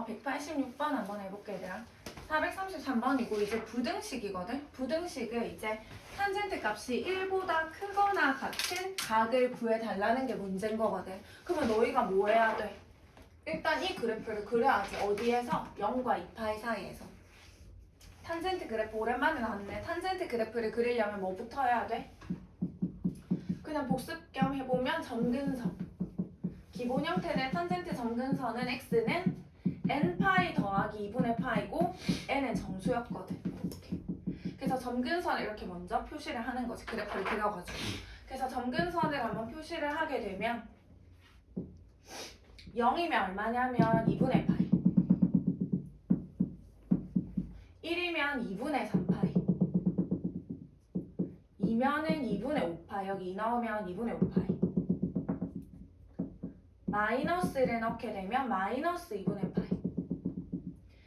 186번 한번 해볼게 얘들아. 433번이고 이제 부등식이거든. 부등식을 이제 탄젠트 값이 1보다 크거나 같은 각을 구해달라는 게 문제인 거거든. 그러면 너희가 뭐 해야 돼? 일단 이 그래프를 그려야지. 어디에서? 0과 2파이 사이에서. 탄젠트 그래프 오랜만에 나왔네. 탄젠트 그래프를 그리려면 뭐부터 해야 돼? 그냥 복습 겸 해보면 점근선. 기본 형태의 탄젠트 점근선은 x는 n파이 더하기 2분의 파이고 n은 정수였거든. 이렇게. 그래서 점근선을 이렇게 먼저 표시를 하는 거지. 그래프를 그려가지고. 그래서 점근선을 한번 표시를 하게 되면 0이면 얼마냐면 2분의 파이, 1이면 2분의 3파이, 2면은 2분의 5파이, 여기 2 나오면 2분의 5파이, 마이너스를 넣게 되면 마이너스 2분의 파이.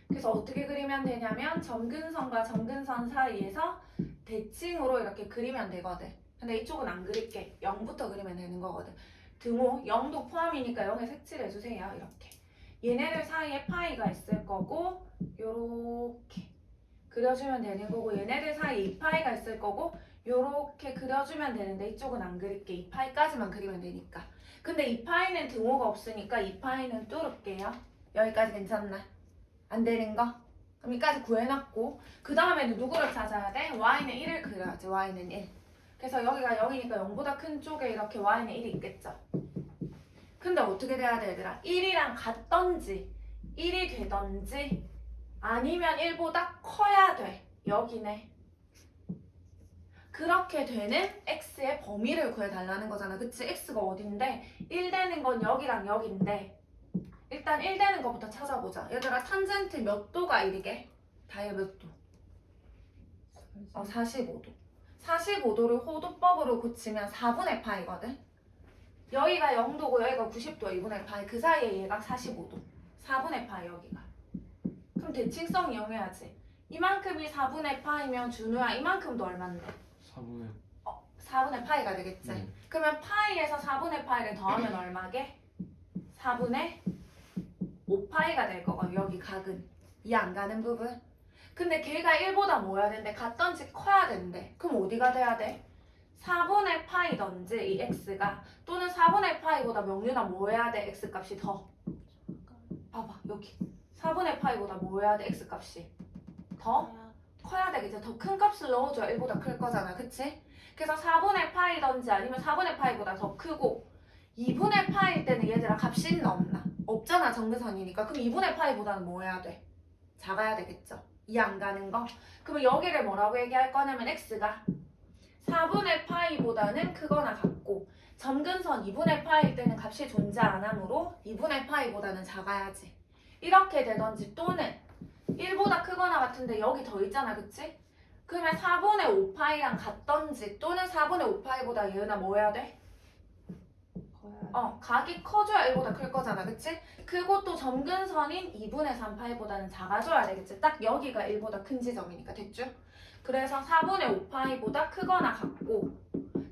그래서 어떻게 그리면 되냐면 점근선과 점근선 사이에서 대칭으로 이렇게 그리면 되거든. 근데 이쪽은 안 그릴게. 0부터 그리면 되는 거거든. 등호 0도 포함이니까 0에 색칠해 주세요. 이렇게. 얘네들 사이에 파이가 있을 거고 요렇게 그려주면 되는 거고, 얘네들 사이에 2파이가 있을 거고 요렇게 그려주면 되는데 이쪽은 안 그릴게. 2파이까지만 그리면 되니까. 근데 2파이는 등호가 없으니까 2파이는 뚫을게요. 여기까지 괜찮나? 안 되는 거? 그럼 여기까지 구해놨고, 그 다음에는 누구를 찾아야 돼? y는 1을 그려야지. y는 1. 그래서 여기가 0이니까 0보다 큰 쪽에 이렇게 y는 1이 있겠죠. 근데 어떻게 돼야 돼 얘들아? 1이랑 같던지 1이 되던지 아니면 1보다 커야 돼. 여기네. 그렇게 되는 x의 범위를 구해달라는 거잖아. 그치? x가 어딘데 1 되는 건 여기랑 여기인데 일단 1 되는 것부터 찾아보자. 얘들아 탄젠트 몇 도가 1이게? 다이아 몇 도? 45도. 45도를 호도법으로 고치면 4분의 파이거든. 여기가 0도고 여기가 90도 2분의 파이. 그 사이에 얘가 45도. 4분의 파이 여기가. 그럼 대칭성 이용해야지. 이만큼이 4분의 파이면 준우야 이만큼도 얼만데? 4분의 4분의 파이가 되겠지. 그러면 파이에서 4분의 파이를 더하면 얼마게? 4분의 5파이가 될 거고 여기 각은 이 안 가는 부분. 근데 걔가 1보다 뭐 해야 되는데 같던지 커야 되는데 그럼 어디가 돼야 돼? 4분의 파이던지 이 x가 또는 4분의 파이보다 명류나 뭐 해야 돼? x 값이 더 봐봐 여기 4분의 파이보다 뭐 해야 돼? x 값이 더 커야 되겠지. 더 큰 값을 넣어줘야 1보다 클 거잖아. 그치? 그래서 4분의 파이던지 아니면 4분의 파이보다 더 크고 2분의 파일 때는 얘들아 값이 있나 없나? 없잖아. 정근선이니까. 그럼 2분의 파이보다는 뭐 해야 돼? 작아야 되겠죠. 이 안 가는 거. 그러면 여기를 뭐라고 얘기할 거냐면 x가 4분의 파이보다는 크거나 같고 점근선 2분의 파일 때는 값이 존재 안 하므로 2분의 파이보다는 작아야지. 이렇게 되던지 또는 1보다 크거나 같은데 여기 더 있잖아. 그치? 그러면 4분의 5파이랑 같던지 또는 4분의 5파이보다 얘나 뭐 해야 돼? 각이 커져야 1보다 클 거잖아. 그치? 크고 또 점근선인 2분의 3파이보다는 작아져야 되겠지. 딱 여기가 1보다 큰 지점이니까. 됐죠? 그래서 4분의 5파이보다 크거나 같고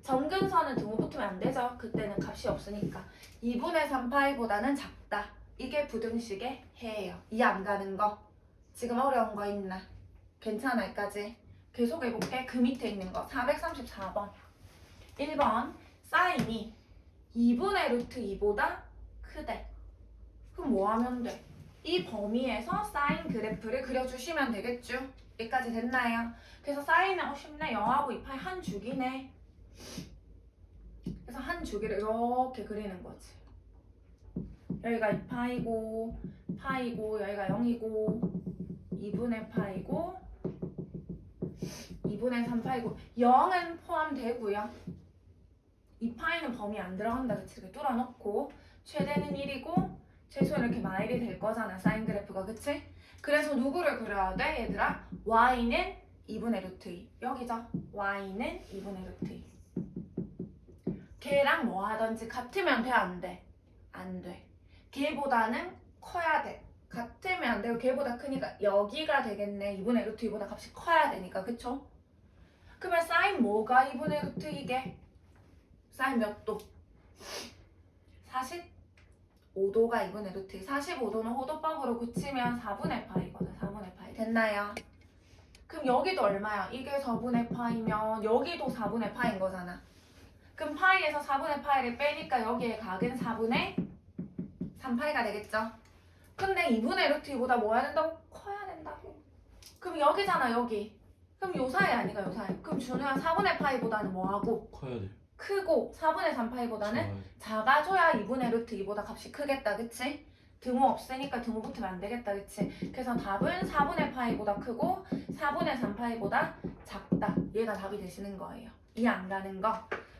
점근선은 등호 붙으면 안 되죠. 그때는 값이 없으니까. 2분의 3파이보다는 작다. 이게 부등식의 해예요. 이 안 가는 거. 지금 어려운 거 있나? 괜찮아 여기까지. 계속 해볼게. 그 밑에 있는 거 434번 1번 사인이 2분의 루트 2보다 크대. 그럼 뭐 하면 돼? 이 범위에서 사인 그래프를 그려주시면 되겠죠? 여기까지 됐나요? 그래서 사인은 쉽네. 0하고 2파이 한 주기네. 그래서 한 주기를 이렇게 그리는 거지. 여기가 2파이고 파이고 여기가 0이고 2분의 파이고 2분의 3파이고 0은 포함되고요. 2파이는 범위 안 들어간다. 그치? 이렇게 뚫어놓고 최대는 1이고 최소는 이렇게 마일이 될 거잖아. 사인 그래프가. 그치? 그래서 누구를 그려야 돼? 얘들아 y는 2분의 루트 2 여기죠? y는 2분의 루트 2 걔랑 뭐 하던지 같으면 돼? 안 돼? 안 돼. 걔보다는 커야 돼. 같으면 안 되고 걔보다 크니까 여기가 되겠네. 2분의 루트 2보다 값이 커야 되니까. 그쵸? 그러면 사인 뭐가 2분의 루트 2게? 사인 몇 도? 45도 45도가 2분의 루트 45도는 호도법으로 고치면 4분의 파이거든. 4분의 파이 됐나요? 그럼 여기도 얼마야? 이게 4분의 파이면 여기도 4분의 파인 거잖아. 그럼 파이에서 4분의 파이를 빼니까 여기에 각은 4분의 3파이가 되겠죠? 근데 2분의 루트 2보다 뭐 해야 된다고? 커야 된다고. 그럼 여기잖아 여기. 그럼 요 사이 아니가 요 사이. 그럼 준우야 4분의 파이보다는 뭐하고? 커야 돼. 크고 4분의 3파이보다는 작아져야 2분의 루트 2보다 값이 크겠다 그치? 등호 없으니까 등호 붙으면 안 되겠다 그치? 그래서 답은 4분의 파이보다 크고 4분의 3파이보다 작다. 얘가 답이 되시는 거예요. 이해 안 가는 거.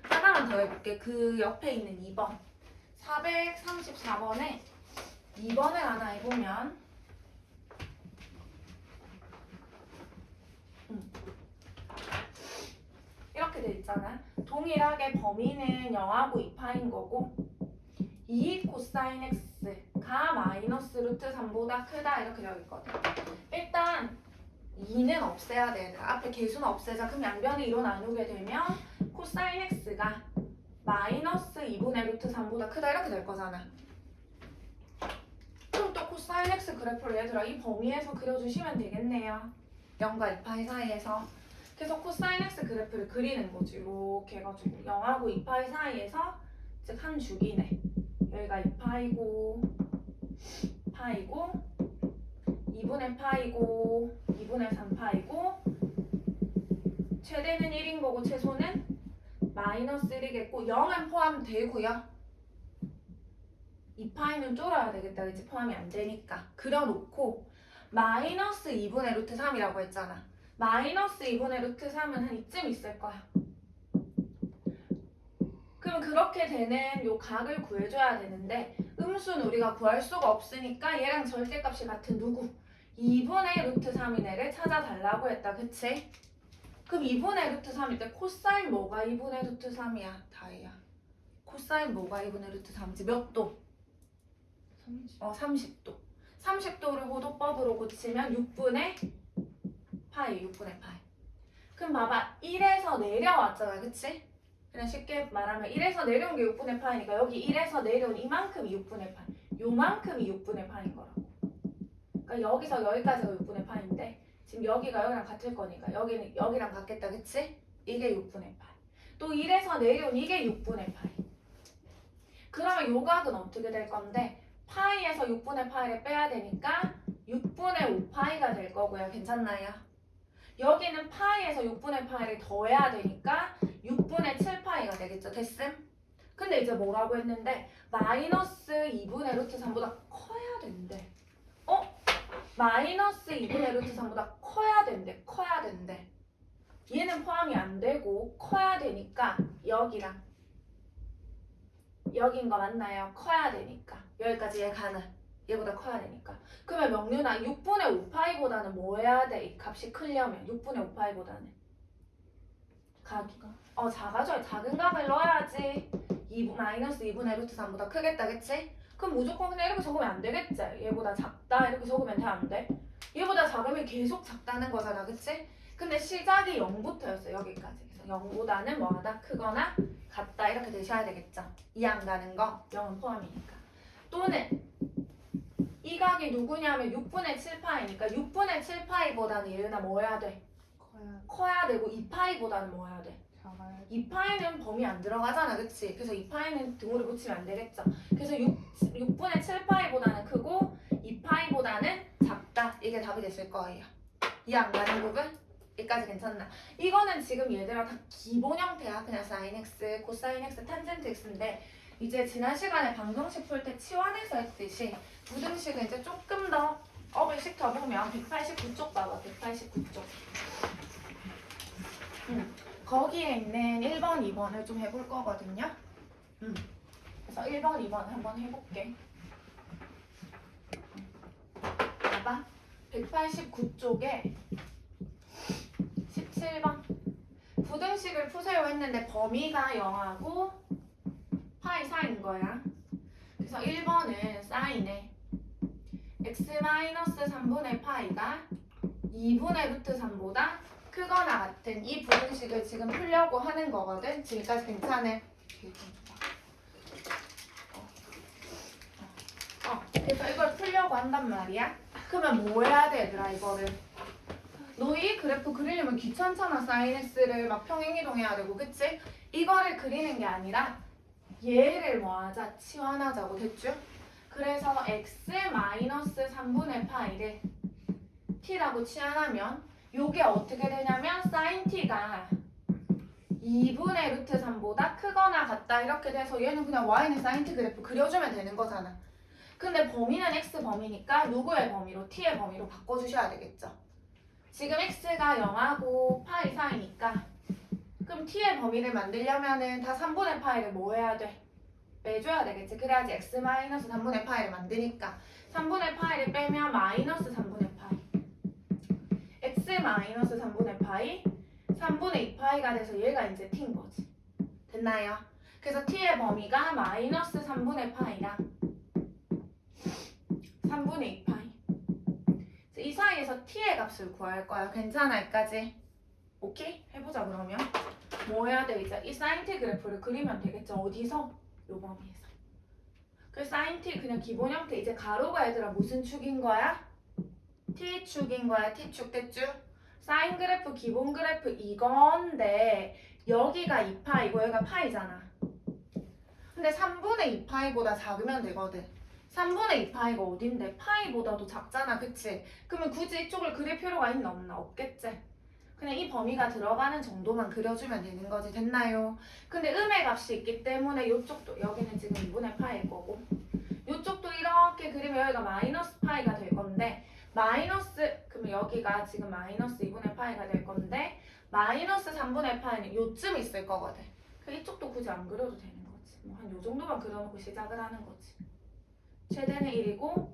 하나만 더 해볼게. 그 옆에 있는 2번 434번에 2번을 하나 해보면 이렇게 돼 있잖아. 동일하게 범위는 0하고 2파인 거고 2 코사인 x가 마이너스 루트 3보다 크다 이렇게 되어 있거든. 일단 2는 없애야 돼. 앞에 개수는 없애자. 그럼 양변이 2로 나누게 되면 코사인 x가 마이너스 2분의 루트 3보다 크다 이렇게 될 거잖아. 그럼 또 코사인 x 그래프를 얘들아 이 범위에서 그려주시면 되겠네요. 0과 2파이 사이에서. 그래서 코사인 x 그래프를 그리는 거지. 이렇게 해가지고 0하고 2파이 사이에서 즉 한 주기네. 여기가 2파이고 파이고 2분의 파이고 2분의 3파이고 최대는 1인 거고 최소는 마이너스 1이겠고 0은 포함되고요. 2파이는 쫄아야 되겠다. 그치? 포함이 안 되니까. 그려놓고 마이너스 2분의 루트 3이라고 했잖아. 마이너스 2분의 루트 3은 한 이쯤 있을 거야. 그럼 그렇게 되는 요 각을 구해줘야 되는데 음수는 우리가 구할 수가 없으니까 얘랑 절대값이 같은 누구? 2분의 루트 3인 애를 찾아달라고 했다. 그치? 그럼 2분의 루트 3일 때 코사인 뭐가 2분의 루트 3이야? 다이야. 코사인 뭐가 2분의 루트 3이지? 몇 도? 30도. 30도를 호도법으로 고치면 6분의 파이, 6분의 파이. 그럼 봐봐. 1에서 내려왔잖아. 그치? 그냥 쉽게 말하면 1에서 내려온 게 6분의 파이니까 여기 1에서 내려온 이만큼이 6분의 파이. 요만큼이 6분의 파인 거라고. 그러니까 여기서 여기까지가 6분의 파인데 지금 여기가 여기랑 같을 거니까 여기는 여기랑 같겠다. 그치? 이게 6분의 파이. 또 1에서 내려온 이게 6분의 파이. 그러면 요 각은 어떻게 될 건데 파이에서 6분의 파이를 빼야 되니까 6분의 5파이가 될 거고요. 괜찮나요? 여기는 파이에서 6분의 파이를 더해야 되니까 6분의 7파이가 되겠죠. 됐음? 근데 이제 뭐라고 했는데 마이너스 2분의 루트 3보다 커야 된대. 마이너스 2분의 루트 3보다 커야 된대. 커야 된대. 얘는 포함이 안 되고 커야 되니까 여기랑 여긴 거 맞나요? 커야 되니까 여기까지 얘 가는 얘보다 커야 되니까. 그러면 명륜아 6분의 5파이보다는 뭐 해야 돼? 이 값이 크려면 6분의 5파이보다는 각이가 작아져야 작은 각을 넣어야지. 마이너스 2분의 루트 3보다 크겠다. 그치? 그럼 무조건 그냥 이렇게 적으면 안 되겠지? 얘보다 작다 이렇게 적으면 돼? 안 돼? 얘보다 작으면 계속 작다는 거잖아. 그치? 근데 시작이 0부터였어. 여기까지. 그래서 0보다는 뭐하다? 크거나 같다 이렇게 되셔야 되겠죠. 이해 안 가는 거 0은 포함이니까. 또는 이 각이 누구냐면 6분의 7파이니까 6분의 7파이보다는 얘나 뭐 해야 돼? 커야 되고 2파이보다는 뭐 해야 돼? 2파이는 범위 안 들어가잖아. 그치? 그래서 2파이는 등호를 붙이면 안 되겠죠. 그래서 6분의 7파이보다는 크고 2파이보다는 작다. 이게 답이 되실 거예요. 이해 안 가는 부분? 여기까지 괜찮나? 이거는 지금 얘들아 다 기본 형태야. 그냥 sin x, 코사인 x, 탄젠트 x인데 이제 지난 시간에 방정식 풀 때 치환해서 했듯이 부등식은 이제 조금 더 업을 시켜보면 189쪽 봐봐. 189쪽. 거기에 있는 1번, 2번을 좀 해볼 거거든요. 그래서 1번, 2번 한번 해볼게. 봐봐. 189쪽에 17번. 부등식을 푸세요 했는데 범위가 0하고 파이 사인 거야. 그래서 1번은 사인에 x-3분의 파이가 2분의 루트 3보다 크거나 같은 이 부등식을 지금 풀려고 하는 거거든. 지금까지 괜찮아? 그래서 이걸 풀려고 한단 말이야. 그러면 뭐 해야 돼, 얘들아, 이거를? 너희 그래프 그리려면 귀찮잖아. 사인 x를 막 평행이동해야 되고, 그치? 이거를 그리는 게 아니라 얘를 뭐 하자? 치환하자고, 됐죠? 그래서 x 마이너스 3분의 파이를 t라고 치환하면 요게 어떻게 되냐면 sin t가 2분의 루트 3보다 크거나 같다 이렇게 돼서 얘는 그냥 y는 sin t 그래프 그려주면 되는 거잖아. 근데 범위는 x 범위니까 누구의 범위로? t의 범위로 바꿔주셔야 되겠죠. 지금 x가 0하고 파이 사이니까 그럼 t의 범위를 만들려면은 다 3분의 파이를 뭐 해야 돼? 빼줘야 되겠지. 그래야지 x 마이너스 3분의 파이를 만드니까 3분의 파이를 빼면 마이너스 3분의 파이 x 마이너스 3분의 파이 3분의 2파이가 돼서 얘가 이제 t인 거지. 됐나요? 그래서 t의 범위가 마이너스 3분의 파이랑 3분의 2파이 이 사이에서 t의 값을 구할 거야. 괜찮아 여기까지? 오케이? 해보자 그러면. 뭐 해야 돼 이제? 이 sin t 그래프를 그리면 되겠죠. 어디서? 요 범위에서. 그 sin t 그냥 기본 형태 이제 가로가 얘들아 무슨 축인 거야? t축인 거야. t축 됐죠? 사인 그래프 기본 그래프 이건데 여기가 2파이고 여기가 파이잖아. 근데 3분의 2파이보다 작으면 되거든. 3분의 2파이가 어딘데? 파이보다도 작잖아. 그치? 그러면 굳이 이쪽을 그릴 필요가 있나 없나? 없겠지? 그냥 이 범위가 들어가는 정도만 그려주면 되는 거지. 됐나요? 근데 음의 값이 있기 때문에 이쪽도 여기는 지금 2분의 파이일 거고 이쪽도 이렇게 그리면 여기가 마이너스 파이가 될 건데 마이너스 그러면 여기가 지금 마이너스 2분의 파이가 될 건데 마이너스 3분의 파이는 요쯤 있을 거거든. 그 이쪽도 굳이 안 그려도 되는 거지. 뭐 한 요 정도만 그려놓고 시작을 하는 거지. 최대는 1이고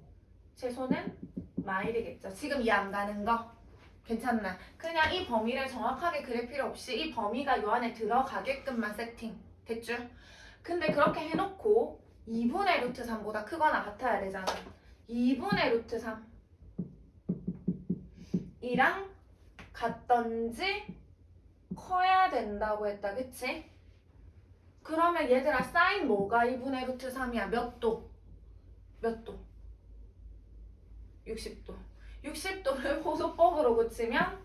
최소는 마일이겠죠. 지금 이 안 가는 거 괜찮나? 그냥 이 범위를 정확하게 그릴 필요 없이 이 범위가 요 안에 들어가게끔만 세팅 됐죠? 근데 그렇게 해놓고 2분의 루트 3보다 크거나 같아야 되잖아. 2분의 루트 3 이랑 같던지 커야 된다고 했다. 그치? 그러면 얘들아 사인 뭐가 2분의 루트 3이야? 몇 도? 몇 도? 60도. 60도를 호소법으로 고치면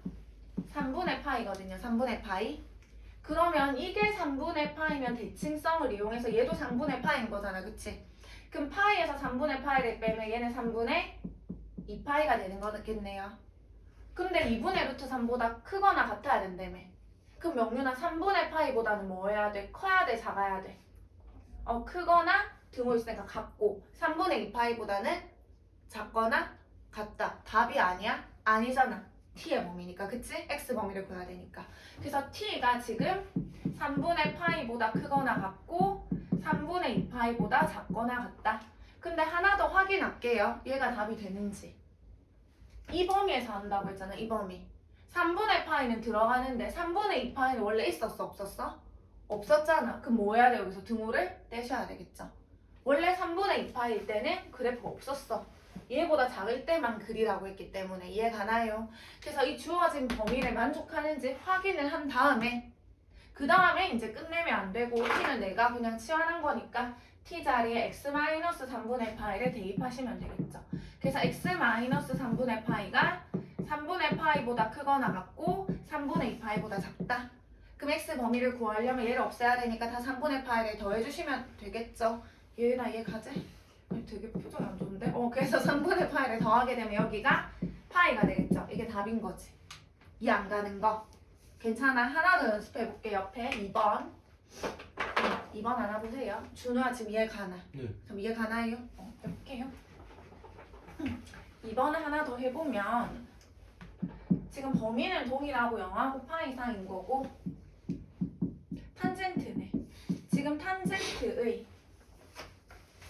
3분의 파이거든요. 3분의 파이. 그러면 이게 3분의 파이면 대칭성을 이용해서 얘도 3분의 파이인 거잖아. 그치? 그럼 파이에서 3분의 파이를 빼면 얘는 3분의 2파이가 되는 거겠네요. 근데 2분의 루트 3보다 크거나 같아야 된다며. 그럼 명륜아 3분의 파이보다는 뭐 해야 돼? 커야 돼? 작아야 돼? 크거나 등호 있으니까 같고 3분의 2파이보다는 작거나 같다. 답이 아니야? 아니잖아. t의 범위니까. 그치? x 범위를 구해야 되니까. 그래서 t가 지금 3분의 파이보다 크거나 같고 3분의 2파이보다 작거나 같다. 근데 하나 더 확인할게요. 얘가 답이 되는지. 이 범위에서 한다고 했잖아. 이 범위. 3분의 파이는 들어가는데 3분의 2파이는 원래 있었어? 없었어? 없었잖아. 그럼 뭐 해야 돼? 여기서 등호를 떼셔야 되겠죠. 원래 3분의 2파일 때는 그래프가 없었어. 얘보다 작을 때만 그리라고 했기 때문에 이해 가나요? 그래서 이 주어진 범위를 만족하는지 확인을 한 다음에 그 다음에 이제 끝내면 안 되고 t는 내가 그냥 치환한 거니까 t 자리에 x-3분의 파이를 대입하시면 되겠죠. 그래서 x-3분의 파이가 3분의 파이보다 크거나 같고 3분의 2파이보다 작다. 그럼 x 범위를 구하려면 얘를 없애야 되니까 다 3분의 파이를 더해주시면 되겠죠. 얘나 얘 가지? 되게 표정이 안 좋은데? 그래서 3분의 파이를 더하게 되면 여기가 파이가 되겠죠. 이게 답인 거지. 이 안 가는 거. 괜찮아. 하나 더 연습해볼게. 옆에 2번. 2번 하나 보세요. 준우야 지금 이해 가나? 네. 그럼 이해 가나요? 해볼게요. 2번을 하나 더 해보면 지금 범위는 동일하고 0하고 파이 사이인 거고 탄젠트네. 지금 탄젠트의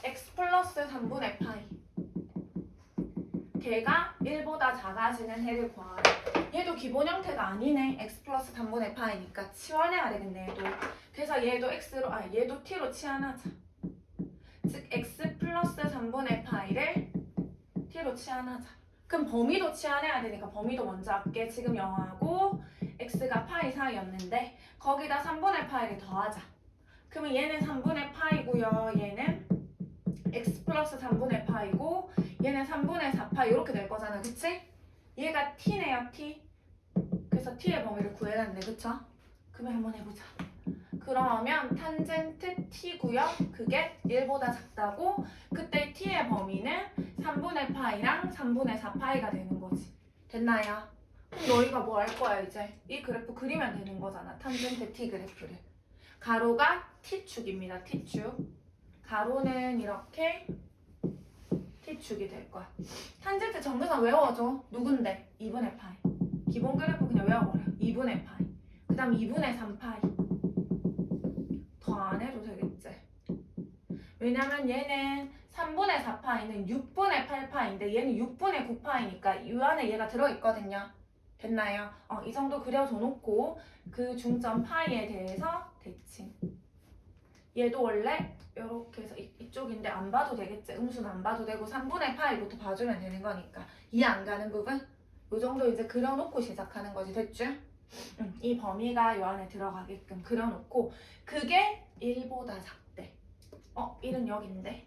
x 플러스 3분의 파이 걔가 1보다 작아지는 해를 구하라. 얘도 기본 형태가 아니네. x 플러스 3분의 파이니까 치환해야 되겠네. 얘도. 그래서 얘도 x로 얘도 t로 치환하자. 즉 x 플러스 3분의 파이를 t로 치환하자. 그럼 범위도 치환해야 되니까 범위도 먼저 할게. 지금 0하고 x가 파이 사이였는데 거기다 3분의 파이를 더하자. 그러면 얘는 3분의 파이고요. 얘는 x 플러스 3분의 파이고 얘는 3분의 4파 이렇게 될 거잖아. 그치? 얘가 t네요. t. 그래서 t의 범위를 구해놨네. 그쵸? 그러면 한번 해보자. 그러면 탄젠트 t고요. 그게 1보다 작다고. 그때 t의 범위는 3분의 파이랑 3분의 4파이가 되는 거지. 됐나요? 그럼 너희가 뭐 할 거야 이제? 이 그래프 그리면 되는 거잖아. 탄젠트 t 그래프를. 가로가 t축입니다. t축. 가로는 이렇게 t축이 될 거야. 탄젠트 정근선 외워줘. 누군데? 2분의 파이. 기본 그래프 그냥 외워버려. 2분의 파이. 그 다음 2분의 3파이. 더 안 해도 되겠지. 왜냐면 얘는 3분의 4파이는 6분의 8파이인데 얘는 6분의 9파이니까 이 안에 얘가 들어있거든요. 됐나요? 이 정도 그려줘 놓고 그 중점 파이에 대해서 대칭. 얘도 원래 이렇게 해서 이쪽인데 안 봐도 되겠지. 음수는 안 봐도 되고 3분의 파이부터 봐주면 되는 거니까 이해 안 가는 부분? 이 정도 이제 그려놓고 시작하는 거지. 됐죠? 이 범위가 이 안에 들어가게끔 그려놓고 그게 1보다 작대. 1은 여기인데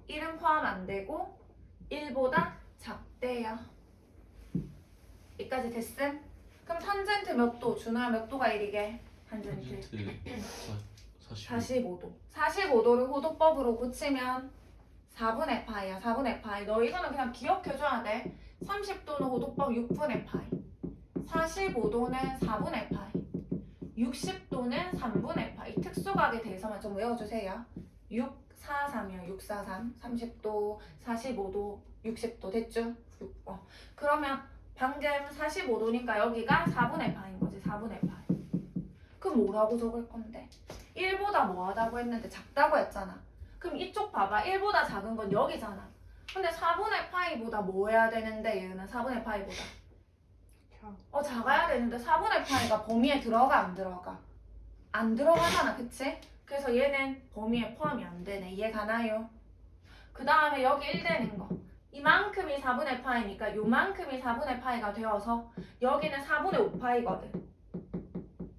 1은 포함 안 되고 1보다 작대요. 여기까지 됐음? 그럼 탄젠트 몇 도? 준호야 몇 도가 1이게? 탄젠트 45도. 45도를 호도법으로 고치면 4분의 파이야. 4분의 파이. 너 이거는 그냥 기억해줘야 돼. 30도는 호도법 6분의 파이. 45도는 4분의 파이. 60도는 3분의 파이. 특수각에 대해서만 좀 외워주세요. 643이요. 643. 30도, 45도, 60도 됐죠? 그러면 방금 45도니까 여기가 4분의 파인 거지. 4분의 파이. 그럼 뭐라고 적을 건데? 1보다 뭐하다고 했는데 작다고 했잖아. 그럼 이쪽 봐봐. 1보다 작은 건 여기잖아. 근데 4분의 파이보다 뭐 해야 되는데 얘는 4분의 파이보다 작아야 되는데 4분의 파이가 범위에 들어가 안 들어가? 안 들어가잖아. 그치? 그래서 얘는 범위에 포함이 안 되네. 이해 가나요? 그 다음에 여기 1 되는 거. 이만큼이 4분의 파이니까 요만큼이 4분의 파이가 되어서 여기는 4분의 5파이거든.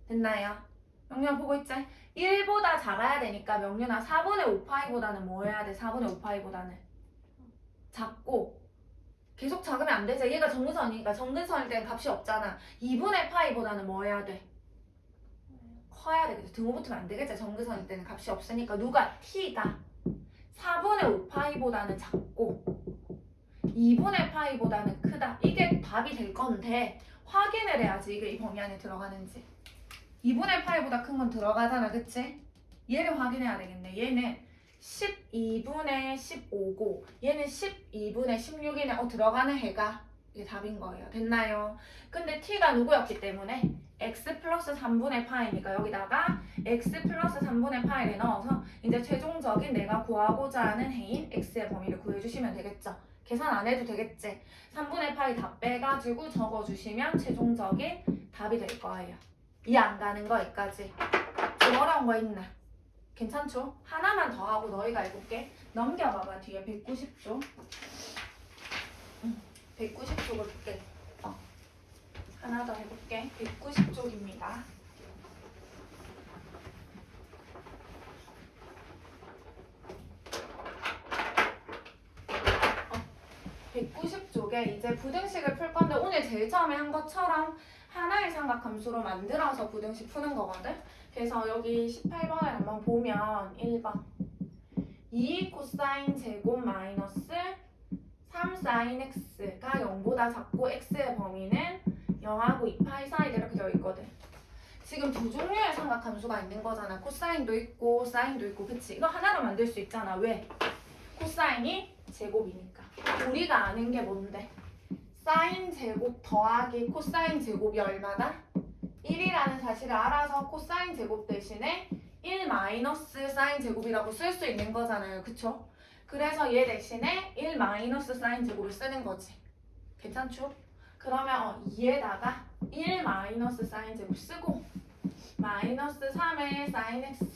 됐나요? 명륜 보고 있지? 1보다 작아야 되니까 명륜아 4분의 5파이보다는 뭐 해야 돼? 4분의 5파이보다는 작고 계속 작으면 안 되지. 얘가 정근선이니까 정근선일 때는 값이 없잖아. 2분의 파이보다는 뭐 해야 돼? 커야 되겠지. 등호 붙으면 안 되겠지. 정근선일 때는 값이 없으니까 누가? t가 4분의 5파이보다는 작고 2분의 파이보다는 크다. 이게 답이 될 건데 확인을 해야지 이게 이 범위 안에 들어가는지. 2분의 파이보다 큰 건 들어가잖아. 그치? 얘를 확인해야 되겠네. 얘는 12분의 15고 얘는 12분의 16이네. 들어가는 해가 이게 답인 거예요. 됐나요? 근데 t가 누구였기 때문에 x 플러스 3분의 파이니까 여기다가 x 플러스 3분의 파이를 넣어서 이제 최종적인 내가 구하고자 하는 해인 x의 범위를 구해주시면 되겠죠. 계산 안 해도 되겠지. 3분의 파이 다 빼가지고 적어주시면 최종적인 답이 될 거예요. 이해 안 가는 거 여기까지. 좀 어려운 거 있나? 괜찮죠? 하나만 더 하고 너희가 해볼게. 넘겨봐봐. 뒤에 190쪽. 190쪽을 볼게. 하나 더 해볼게. 190쪽입니다. 190쪽에 이제 부등식을 풀 건데 오늘 제일 처음에 한 것처럼 하나의 삼각함수로 만들어서 부등식 푸는 거거든. 그래서 여기 18번을 한번 보면 1번 2 코사인 제곱 마이너스 3 사인 x가 0보다 작고 x의 범위는 0하고 2파이 사이다 이렇게 되어 있거든. 지금 두 종류의 삼각함수가 있는 거잖아. 코사인도 있고 사인도 있고. 그치? 이거 하나로 만들 수 있잖아. 왜? 코사인이 제곱이니까. 우리가 아는 게 뭔데? 사인 제곱 더하기 코사인 제곱이 얼마다? 1이라는 사실을 알아서 코사인 제곱 대신에 1 마이너스 사인 제곱이라고 쓸 수 있는 거잖아요. 그쵸? 그래서 얘 대신에 1 마이너스 사인 제곱을 쓰는 거지. 괜찮죠? 그러면 2에다가 1 마이너스 사인 제곱 쓰고 마이너스 3의 사인 x.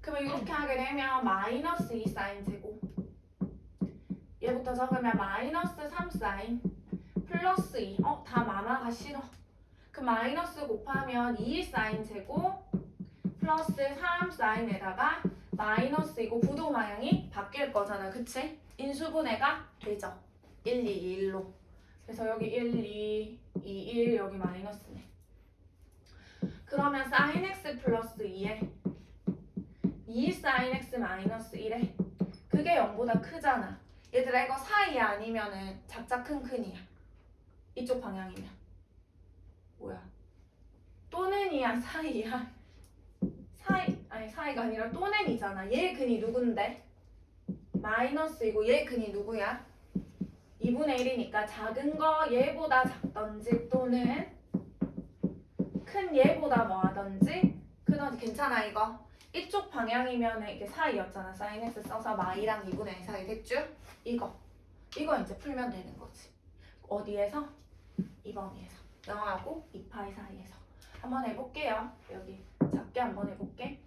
그러면 이렇게 하게 되면 마이너스 2 사인 제곱. 얘부터 적으면 마이너스 3 사인 플러스 2. 다 마마가 싫어. 그 마이너스 곱하면 2 사인 제곱 플러스 3 사인에다가 마이너스이고 부동 방향이 바뀔 거잖아. 그치? 인수분해가 되죠. 1, 2, 1로. 그래서 여기 1, 2, 2, 1 여기 마이너스네. 그러면 sin x 플러스 2에 2 sin x 마이너스 1에 그게 0보다 크잖아. 얘들아 이거 사이 아니면은 작자 큰 큰이야. 이쪽 방향이면. 뭐야? 또는이야 사이야? 아니 사이가 아니라 또는이잖아. 얘 근이 누군데? 마이너스이고 얘 근이 누구야? 2분의 1이니까 작은 거 얘보다 작던지 또는 큰 얘보다 뭐 하던지 크던지 괜찮아 이거. 이쪽 방향이면 이게 사이였잖아. sin x 써서 마이랑 2분의 1 사이 됐죠? 이거 이제 풀면 되는 거지. 어디에서? 2번이에서 0하고 2파이 사이에서 한번 해볼게요. 여기 작게 한번 해볼게.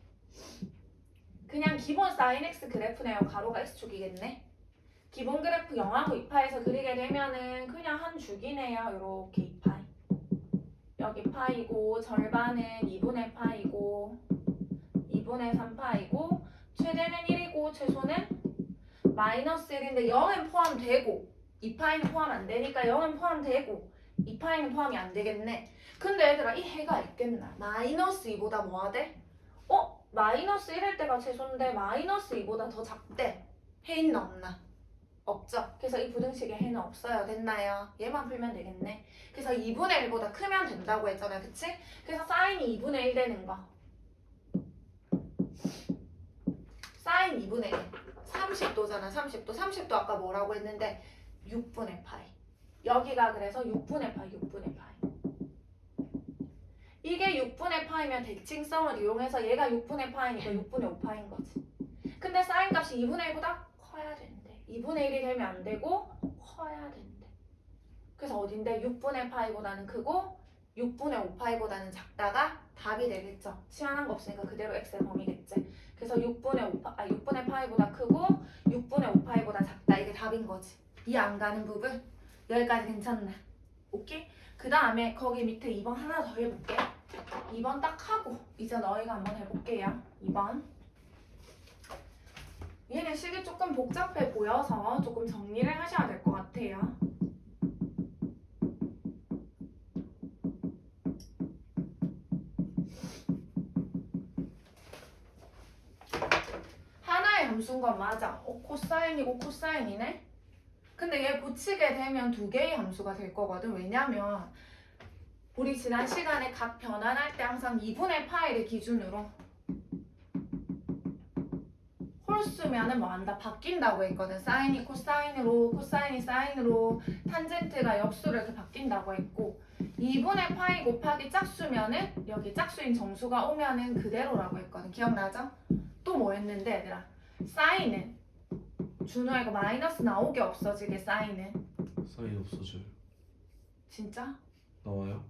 그냥 기본 sin x 그래프네요. 가로가 x축이겠네. 기본 그래프 0하고 2파에서 그리게 되면은 그냥 한 줄기네요. 요렇게 2파이. 여기 파이고 절반은 2분의 파이고 2분의 3파이고 최대는 1이고 최소는 마이너스 1인데 0은 포함되고 2파이는 포함 안 되니까 0은 포함되고 2파이는 포함이 안 되겠네. 근데 얘들아 이 해가 있겠나? 마이너스 2보다 뭐가 돼? 마이너스 1일 때가 최소인데 마이너스 2보다 더 작대. 해 있나 없나? 없죠. 그래서 이 부등식에 해는 없어요. 됐나요? 얘만 풀면 되겠네. 그래서 2분의 1보다 크면 된다고 했잖아. 그치? 그래서 사인이 2분의 1 되는 거. 사인 2분의 1. 30도잖아. 30도. 30도 아까 뭐라고 했는데 6분의 파이. 여기가 그래서 6분의 파이, 6분의 파이. 이게 6분의 파이면 대칭성을 이용해서 얘가 6분의 파이니까 6분의 5파인 거지. 근데 사인 값이 2분의 1보다 커야 된대. 2분의 1이 되면 안 되고 커야 된대. 그래서 어딘데? 6분의 파이보다는 크고 6분의 5파이보다는 작다가 답이 되겠죠. 치환한 거 없으니까 그대로 x의 범위겠지. 그래서 6분의 파이보다 크고 6분의 5파이보다 작다. 이게 답인 거지. 이 안 가는 부분 여기까지 괜찮나? 오케이? 그 다음에 거기 밑에 2번 하나 더 해볼게. 2번 딱 하고 이제 너희가 한번 해볼게요. 2번. 얘는 식이 조금 복잡해 보여서 조금 정리를 하셔야 될 것 같아요. 하나의 함수인 건 맞아. 코사인이고 코사인이네? 근데 얘 고치게 되면 두 개의 함수가 될 거거든. 왜냐면 우리 지난 시간에 각 변환할 때 항상 2분의 파이를 기준으로 홀수면은 뭐 한다? 바뀐다고 했거든. 사인이 코사인으로, 코사인이 사인으로, 탄젠트가 역수로 이렇게 바뀐다고 했고 2분의 파이 곱하기 짝수면은 여기 짝수인 정수가 오면은 그대로라고 했거든. 기억나죠? 또 뭐 했는데 얘들아? 사인은 준호야 이거 마이너스 나오게 없어지게 사인은 사인 없어져요. 진짜? 나와요?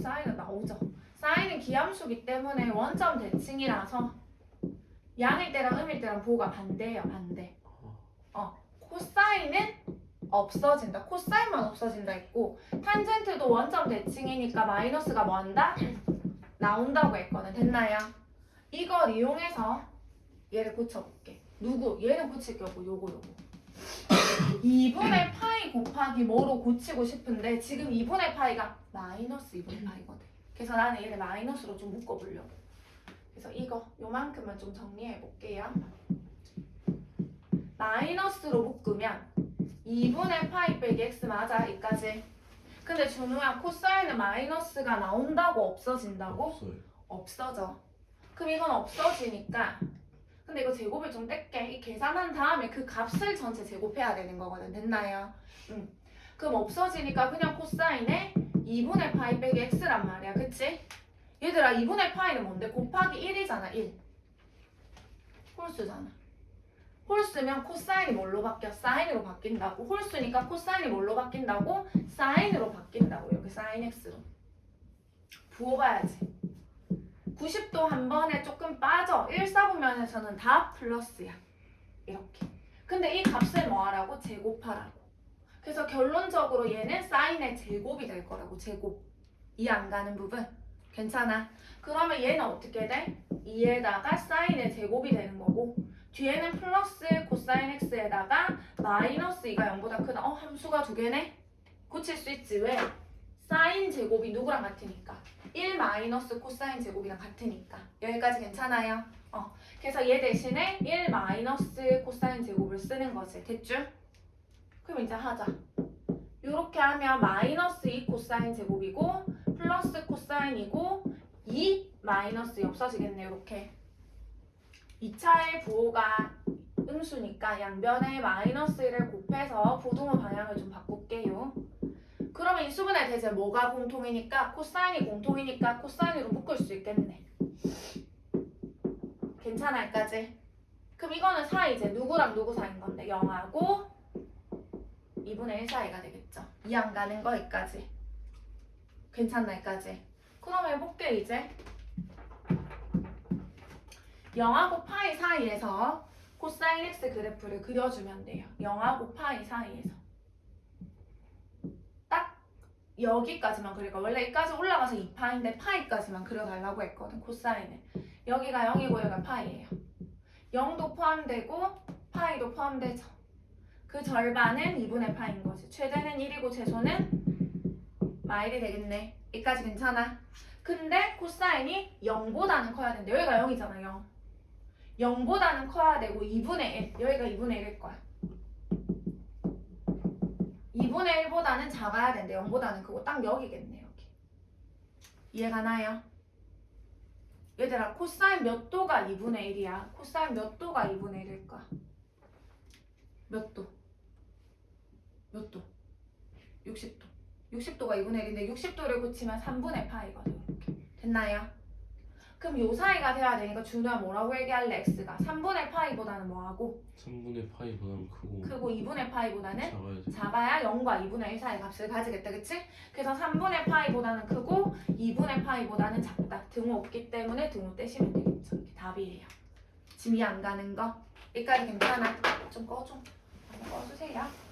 사인은 나오죠. 사인은 기함수기 때문에 원점 대칭이라서 양일 때랑 음일 때랑 부호가 반대예요. 반대. 코사인은 없어진다. 코사인만 없어진다 했고 탄젠트도 원점 대칭이니까 마이너스가 뭐 한다? 나온다고 했거든. 됐나요? 이걸 이용해서 얘를 고쳐볼게. 누구? 얘는 고칠 거고 요거 2분의 파이 곱하기 뭐로 고치고 싶은데 지금 2분의 파이가 마이너스 2분의 파이거든. 그래서 나는 얘를 마이너스로 좀 묶어보려고. 그래서 이거 요만큼만 좀 정리해 볼게요. 마이너스로 묶으면 2분의 파이 빼기 x 맞아 여기까지. 근데 준우야 코사인은 마이너스가 나온다고 없어진다고? 없어요. 없어져. 그럼 이건 없어지니까 근데 이거 제곱을 좀 뗄게. 이 계산한 다음에 그 값을 전체 제곱해야 되는 거거든. 됐나요? 그럼 없어지니까 그냥 코사인에 2분의 파이 빼기 x란 말이야. 그치? 얘들아 2분의 파이는 뭔데? 곱하기 1이잖아. 1. 홀수잖아. 홀수면 코사인이 뭘로 바뀌어? 사인으로 바뀐다고. 홀수니까 코사인이 뭘로 바뀐다고? 사인으로 바뀐다고. 여기 사인 x로. 부호 봐야지. 90도 한 번에 조금 빠져. 1사분면에서는 다 플러스야. 이렇게. 근데 이 값을 뭐 하라고? 제곱하라고. 그래서 결론적으로 얘는 사인의 제곱이 될 거라고. 제곱. 이 안 가는 부분. 괜찮아. 그러면 얘는 어떻게 돼? 2에다가 사인의 제곱이 되는 거고 뒤에는 플러스 코사인 x에다가 마이너스 2가 0보다 크다. 함수가 두 개네? 고칠 수 있지. 왜? 사인 제곱이 누구랑 같으니까 1 마이너스 코사인 제곱이랑 같으니까. 여기까지 괜찮아요? 그래서 얘 대신에 1 마이너스 코사인 제곱을 쓰는 거지. 됐죠? 그럼 이제 하자. 이렇게 하면 마이너스 2 코사인 제곱이고 플러스 코사인이고 2 마이너스 없어지겠네. 이렇게 2차의 부호가 음수니까 양변에 마이너스 1을 곱해서 부등호 방향을 좀 바꿀게요. 그러면 이 수분의 대제 뭐가 공통이니까 코사인이 공통이니까 코사인으로 묶을 수 있겠네. 괜찮아 여기까지? 그럼 이거는 사이제 누구랑 누구 사이인 건데 0하고 2분의 1 사이가 되겠죠. 2 안 가는 거기까지. 괜찮나 여기까지? 그럼 해볼게 이제. 0하고 파이 사이에서 코사인 x 그래프를 그려주면 돼요. 0하고 파이 사이에서. 딱 여기까지만 그릴까? 원래 여기까지 올라가서 2파인데 파이까지만 그려달라고 했거든. 코사인을. 여기가 0이고 여기가 파이예요. 0도 포함되고 파이도 포함되죠. 그 절반은 2분의 파인 거지. 최대는 1이고 최소는 마일이 되겠네. 여기까지 괜찮아? 근데 코사인이 0보다는 커야 되는데 여기가 0이잖아. 0. 0보다는 커야 되고 2분의 1. 여기가 2분의 1일 거야. 2분의 1보다는 작아야 되는데 0보다는 크고 딱 여기겠네. 여기. 이해가나요? 얘들아 코사인 몇 도가 2분의 1이야? 코사인 몇 도가 2분의 1일까? 몇 도? 몇 도? 60도. 60도가 2분의 1인데 60도를 고치면 3분의 파이거든. 이렇게. 됐나요? 그럼 요 사이가 돼야 되니까 준우야 뭐라고 얘기할래? x가 3분의 파이보다는 뭐하고? 3분의 파이보다는 크고 크고 2분의 파이보다는 작아야지. 작아야 0과 2분의 1 사이 값을 가지겠다. 그치? 그래서 3분의 파이보다는 크고 2분의 파이보다는 작다. 등호 없기 때문에 등호 떼시면 되겠죠. 이게 답이에요. 지금 이 안 가는 거? 여기까지 괜찮아? 좀 꺼줘. 한번 꺼주세요.